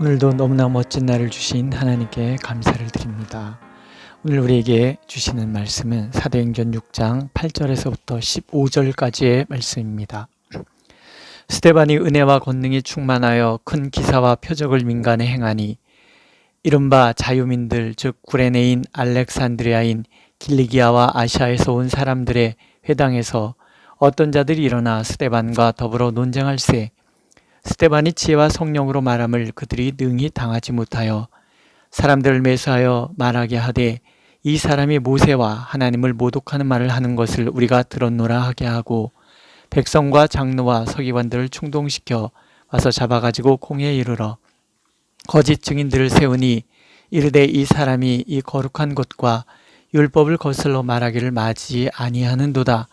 오늘도 너무나 멋진 날을 주신 하나님께 감사를 드립니다. 오늘 우리에게 주시는 말씀은 사도행전 6장 8절에서부터 15절까지의 말씀입니다. 스데반이 은혜와 권능이 충만하여 큰 기사와 표적을 민간에 행하니 이른바 자유민들 즉 구레네인 알렉산드리아인 길리기아와 아시아에서 온 사람들의 회당에서 어떤 자들이 일어나 스데반과 더불어 논쟁할세 스데반이 지혜와 성령으로 말함을 그들이 능히 당하지 못하여 사람들을 매수하여 말하게 하되 이 사람이 모세와 하나님을 모독하는 말을 하는 것을 우리가 들었노라 하게 하고 백성과 장로와 서기관들을 충동시켜 와서 잡아가지고 공회에 이르러 거짓 증인들을 세우니 이르되 이 사람이 이 거룩한 곳과 율법을 거슬러 말하기를 마지 아니하는도다.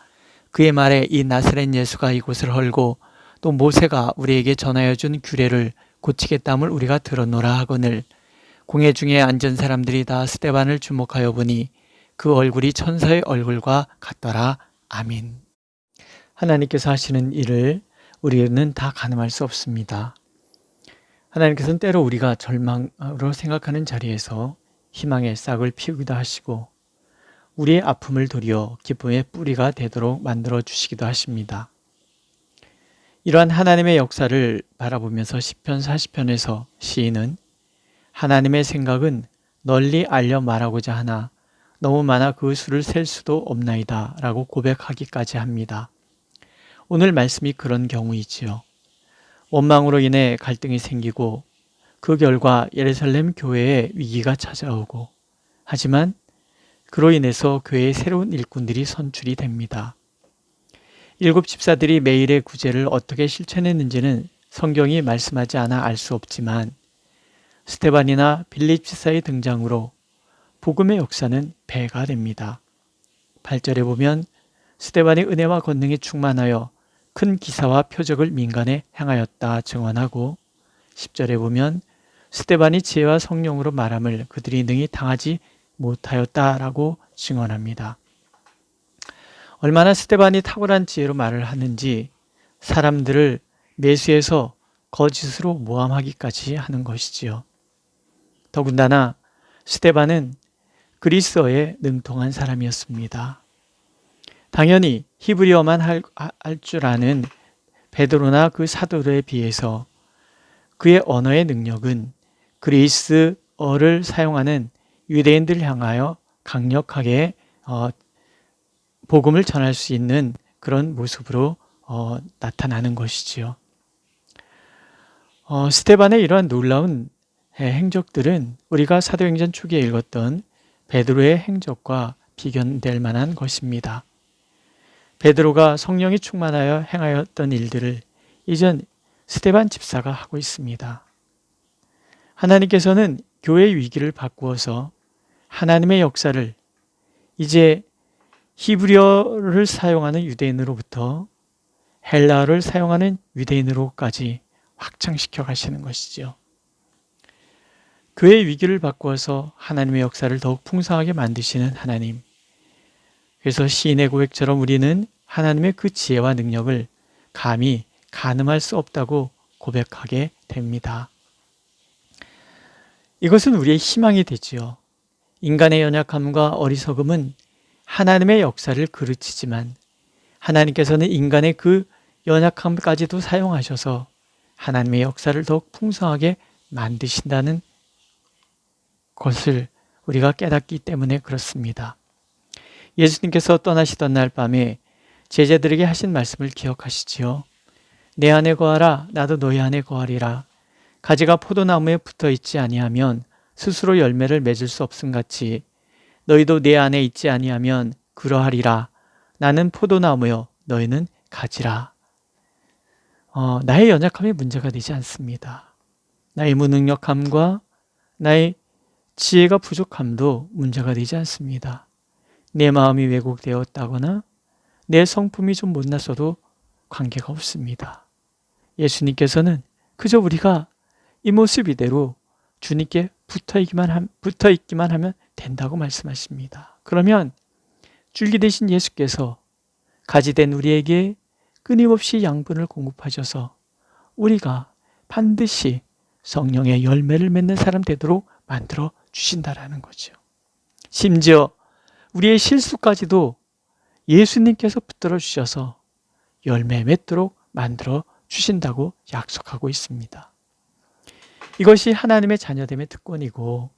그의 말에 이 나사렛 예수가 이곳을 헐고 또 모세가 우리에게 전하여 준 규례를 고치겠다함을 우리가 들었노라 하거늘 공회 중에 앉은 사람들이 다 스데반을 주목하여 보니 그 얼굴이 천사의 얼굴과 같더라. 아민. 하나님께서 하시는 일을 우리는 다 가늠할 수 없습니다. 하나님께서는 때로 우리가 절망으로 생각하는 자리에서 희망의 싹을 피우기도 하시고 우리의 아픔을 도리어 기쁨의 뿌리가 되도록 만들어 주시기도 하십니다. 이러한 하나님의 역사를 바라보면서 시편 40편에서 시인은 하나님의 생각은 널리 알려 말하고자 하나 너무 많아 그 수를 셀 수도 없나이다 라고 고백하기까지 합니다. 오늘 말씀이 그런 경우이지요. 원망으로 인해 갈등이 생기고 그 결과 예루살렘 교회에 위기가 찾아오고 하지만 그로 인해서 교회의 새로운 일꾼들이 선출이 됩니다. 7 집사들이 매일의 구제를 어떻게 실천했는지는 성경이 말씀하지 않아 알 수 없지만 스데반이나 빌립 집사의 등장으로 복음의 역사는 배가 됩니다. 8절에 보면 스데반이 은혜와 권능이 충만하여 큰 기사와 표적을 민간에 행하였다 증언하고 10절에 보면 스데반이 지혜와 성령으로 말함을 그들이 능히 당하지 못하였다라고 증언합니다. 얼마나 스데반이 탁월한 지혜로 말을 하는지 사람들을 매수해서 거짓으로 모함하기까지 하는 것이지요. 더군다나 스데반은 그리스어에 능통한 사람이었습니다. 당연히 히브리어만 할 줄 아는 베드로나 그 사도들에 비해서 그의 언어의 능력은 그리스어를 사용하는 유대인들 향하여 강력하게 복음을 전할 수 있는 그런 모습으로 나타나는 것이지요. 스데반의 이러한 놀라운 행적들은 우리가 사도행전 초기에 읽었던 베드로의 행적과 비견될 만한 것입니다. 베드로가 성령이 충만하여 행하였던 일들을 이전 스데반 집사가 하고 있습니다. 하나님께서는 교회의 위기를 바꾸어서 하나님의 역사를 이제 히브리어를 사용하는 유대인으로부터 헬라어를 사용하는 유대인으로까지 확장시켜 가시는 것이죠. 교회의 위기를 바꾸어서 하나님의 역사를 더욱 풍성하게 만드시는 하나님. 그래서 시인의 고백처럼 우리는 하나님의 그 지혜와 능력을 감히 가늠할 수 없다고 고백하게 됩니다. 이것은 우리의 희망이 되지요. 인간의 연약함과 어리석음은 하나님의 역사를 그르치지만 하나님께서는 인간의 그 연약함까지도 사용하셔서 하나님의 역사를 더욱 풍성하게 만드신다는 것을 우리가 깨닫기 때문에 그렇습니다. 예수님께서 떠나시던 날 밤에 제자들에게 하신 말씀을 기억하시지요. 내 안에 거하라 나도 너희 안에 거하리라. 가지가 포도나무에 붙어 있지 아니하면 스스로 열매를 맺을 수 없음같이 너희도 내 안에 있지 아니하면 그러하리라. 나는 포도나무요 너희는 가지라. 나의 연약함이 문제가 되지 않습니다. 나의 무능력함과 나의 지혜가 부족함도 문제가 되지 않습니다. 내 마음이 왜곡되었다거나 내 성품이 좀 못났어도 관계가 없습니다. 예수님께서는 그저 우리가 이 모습 이대로 주님께 붙어 있기만 하면 된다고 말씀하십니다. 그러면 줄기 되신 예수께서 가지된 우리에게 끊임없이 양분을 공급하셔서 우리가 반드시 성령의 열매를 맺는 사람 되도록 만들어 주신다라는 거죠. 심지어 우리의 실수까지도 예수님께서 붙들어 주셔서 열매 맺도록 만들어 주신다고 약속하고 있습니다. 이것이 하나님의 자녀됨의 특권이고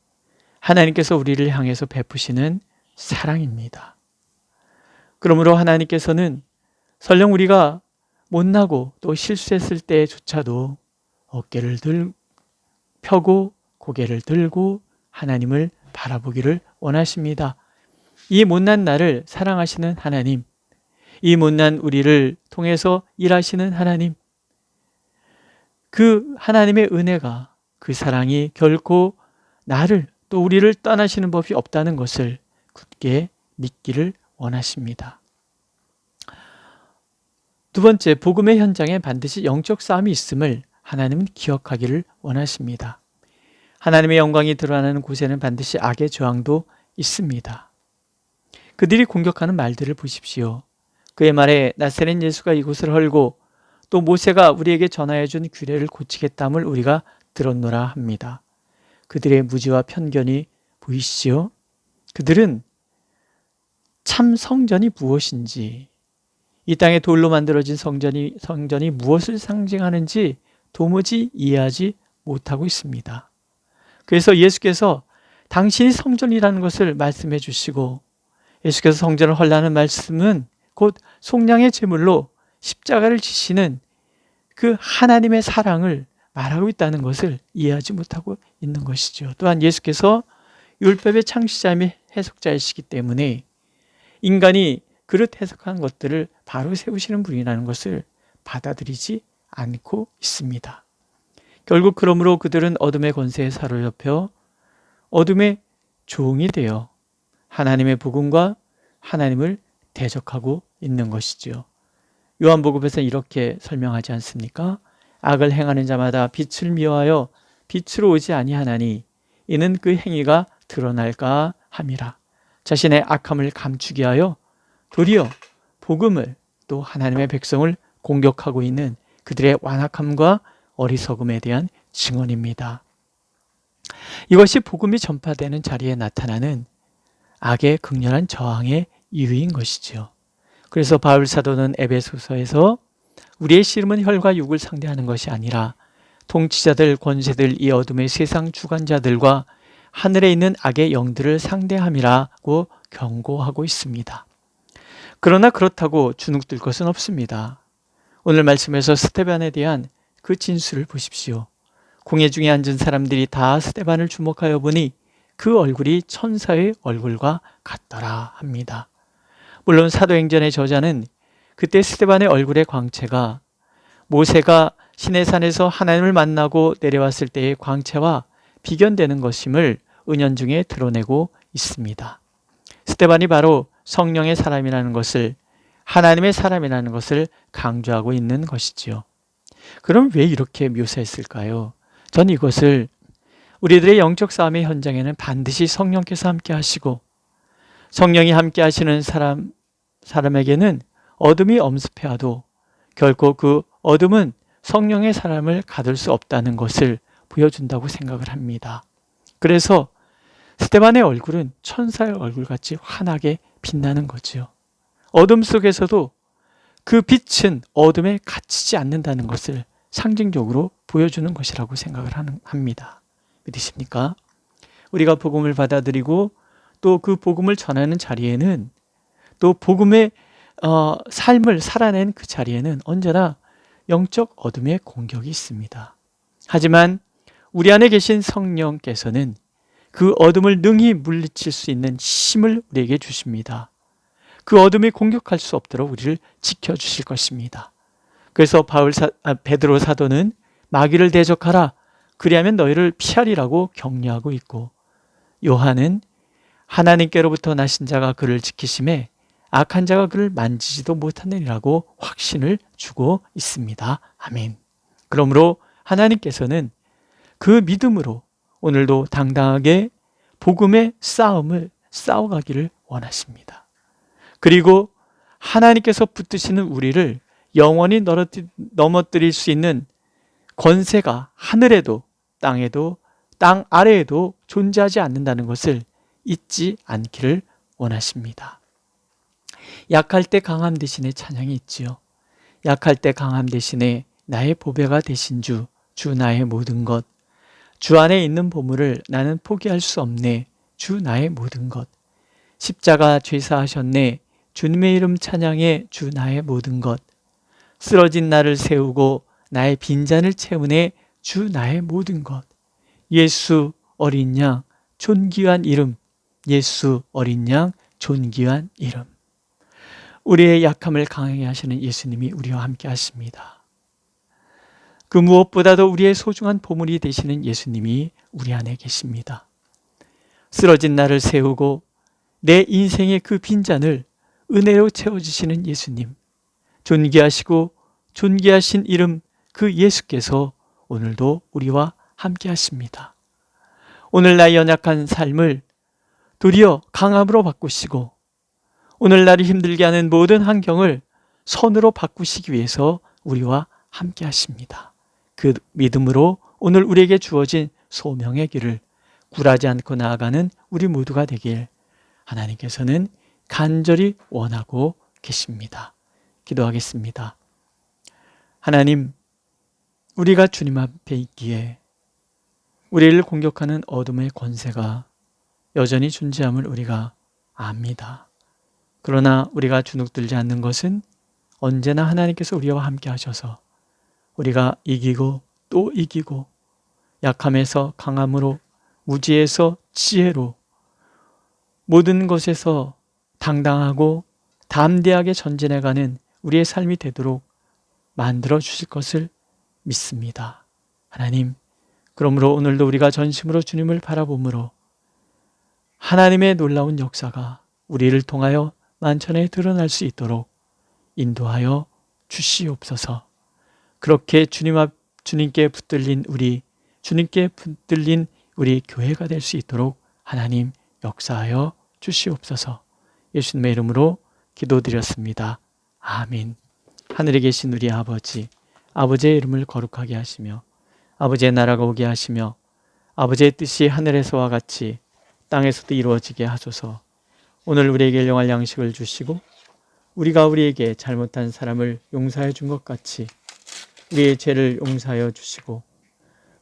하나님께서 우리를 향해서 베푸시는 사랑입니다. 그러므로 하나님께서는 설령 우리가 못나고 또 실수했을 때조차도 어깨를 펴고 고개를 들고 하나님을 바라보기를 원하십니다. 이 못난 나를 사랑하시는 하나님, 이 못난 우리를 통해서 일하시는 하나님, 그 하나님의 은혜가, 그 사랑이 결코 나를 또 우리를 떠나시는 법이 없다는 것을 굳게 믿기를 원하십니다. 두 번째, 복음의 현장에 반드시 영적 싸움이 있음을 하나님은 기억하기를 원하십니다. 하나님의 영광이 드러나는 곳에는 반드시 악의 저항도 있습니다. 그들이 공격하는 말들을 보십시오. 그의 말에 나사렛 예수가 이곳을 헐고 또 모세가 우리에게 전하여 준 규례를 고치겠다함을 우리가 들었노라 합니다. 그들의 무지와 편견이 보이시죠? 그들은 참 성전이 무엇인지, 이 땅에 돌로 만들어진 성전이 무엇을 상징하는지 도무지 이해하지 못하고 있습니다. 그래서 예수께서 당신이 성전이라는 것을 말씀해 주시고, 예수께서 성전을 헐라는 말씀은 곧 속량의 제물로 십자가를 지시는 그 하나님의 사랑을 말하고 있다는 것을 이해하지 못하고 있는 것이죠. 또한 예수께서 율법의 창시자이며 해석자이시기 때문에 인간이 그릇 해석한 것들을 바로 세우시는 분이라는 것을 받아들이지 않고 있습니다. 결국 그러므로 그들은 어둠의 권세에 사로잡혀 어둠의 종이 되어 하나님의 복음과 하나님을 대적하고 있는 것이죠. 요한복음에서는 이렇게 설명하지 않습니까? 악을 행하는 자마다 빛을 미워하여 빛으로 오지 아니하나니 이는 그 행위가 드러날까 함이라. 자신의 악함을 감추게 하여 도리어 복음을 또 하나님의 백성을 공격하고 있는 그들의 완악함과 어리석음에 대한 증언입니다. 이것이 복음이 전파되는 자리에 나타나는 악의 극렬한 저항의 이유인 것이죠. 그래서 바울 사도는 에베소서에서 우리의 씨름은 혈과 육을 상대하는 것이 아니라 통치자들, 권세들, 이 어둠의 세상 주관자들과 하늘에 있는 악의 영들을 상대함이라고 경고하고 있습니다. 그러나 그렇다고 주눅들 것은 없습니다. 오늘 말씀에서 스데반에 대한 그 진술을 보십시오. 공회 중에 앉은 사람들이 다 스데반을 주목하여 보니 그 얼굴이 천사의 얼굴과 같더라 합니다. 물론 사도행전의 저자는 그때 스데반의 얼굴의 광채가 모세가 시내산에서 하나님을 만나고 내려왔을 때의 광채와 비견되는 것임을 은연중에 드러내고 있습니다. 스데반이 바로 성령의 사람이라는 것을, 하나님의 사람이라는 것을 강조하고 있는 것이지요. 그럼 왜 이렇게 묘사했을까요? 전 이것을 우리들의 영적 싸움의 현장에는 반드시 성령께서 함께 하시고 성령이 함께 하시는 사람에게는 어둠이 엄습해와도 결코 그 어둠은 성령의 사람을 가둘 수 없다는 것을 보여준다고 생각을 합니다. 그래서 스데반의 얼굴은 천사의 얼굴같이 환하게 빛나는 거죠. 어둠 속에서도 그 빛은 어둠에 갇히지 않는다는 것을 상징적으로 보여주는 것이라고 생각을 합니다. 믿으십니까? 우리가 복음을 받아들이고 또 그 복음을 전하는 자리에는 또 복음의 삶을 살아낸 그 자리에는 언제나 영적 어둠의 공격이 있습니다. 하지만 우리 안에 계신 성령께서는 그 어둠을 능히 물리칠 수 있는 힘을 우리에게 주십니다. 그 어둠이 공격할 수 없도록 우리를 지켜주실 것입니다. 그래서 베드로 사도는 마귀를 대적하라, 그리하면 너희를 피하리라고 격려하고 있고, 요한은 하나님께로부터 나신 자가 그를 지키심에 악한 자가 그를 만지지도 못하느니라고 확신을 주고 있습니다. 아멘. 그러므로 하나님께서는 그 믿음으로 오늘도 당당하게 복음의 싸움을 싸워가기를 원하십니다. 그리고 하나님께서 붙드시는 우리를 영원히 넘어뜨릴 수 있는 권세가 하늘에도 땅에도 땅 아래에도 존재하지 않는다는 것을 잊지 않기를 원하십니다. 약할 때 강함 대신에 찬양이 있지요. 약할 때 강함 대신에 나의 보배가 되신 주 나의 모든 것, 주 안에 있는 보물을 나는 포기할 수 없네, 주 나의 모든 것, 십자가 죄사하셨네, 주님의 이름 찬양해, 주 나의 모든 것, 쓰러진 나를 세우고 나의 빈잔을 채우네, 주 나의 모든 것, 예수 어린 양 존귀한 이름, 예수 어린 양 존귀한 이름. 우리의 약함을 강하게 하시는 예수님이 우리와 함께 하십니다. 그 무엇보다도 우리의 소중한 보물이 되시는 예수님이 우리 안에 계십니다. 쓰러진 나를 세우고 내 인생의 그 빈잔을 은혜로 채워주시는 예수님, 존귀하시고 존귀하신 이름 그 예수께서 오늘도 우리와 함께 하십니다. 오늘 나의 연약한 삶을 도리어 강함으로 바꾸시고 오늘 나를 힘들게 하는 모든 환경을 선으로 바꾸시기 위해서 우리와 함께 하십니다. 그 믿음으로 오늘 우리에게 주어진 소명의 길을 굴하지 않고 나아가는 우리 모두가 되길 하나님께서는 간절히 원하고 계십니다. 기도하겠습니다. 하나님, 우리가 주님 앞에 있기에 우리를 공격하는 어둠의 권세가 여전히 존재함을 우리가 압니다. 그러나 우리가 주눅들지 않는 것은 언제나 하나님께서 우리와 함께 하셔서 우리가 이기고 또 이기고 약함에서 강함으로, 무지에서 지혜로, 모든 것에서 당당하고 담대하게 전진해가는 우리의 삶이 되도록 만들어 주실 것을 믿습니다. 하나님, 그러므로 오늘도 우리가 전심으로 주님을 바라보므로 하나님의 놀라운 역사가 우리를 통하여 만천에 드러날 수 있도록 인도하여 주시옵소서. 그렇게 주님께 붙들린 우리 교회가 될 수 있도록 하나님 역사하여 주시옵소서. 예수님의 이름으로 기도드렸습니다. 아멘. 하늘에 계신 우리 아버지, 아버지의 이름을 거룩하게 하시며 아버지의 나라가 오게 하시며 아버지의 뜻이 하늘에서와 같이 땅에서도 이루어지게 하소서. 오늘 우리에게 일용할 양식을 주시고 우리가 우리에게 잘못한 사람을 용서해 준 것 같이 우리의 죄를 용서하여 주시고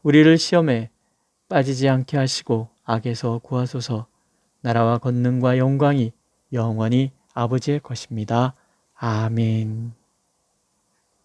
우리를 시험에 빠지지 않게 하시고 악에서 구하소서. 나라와 권능과 영광이 영원히 아버지의 것입니다. 아멘.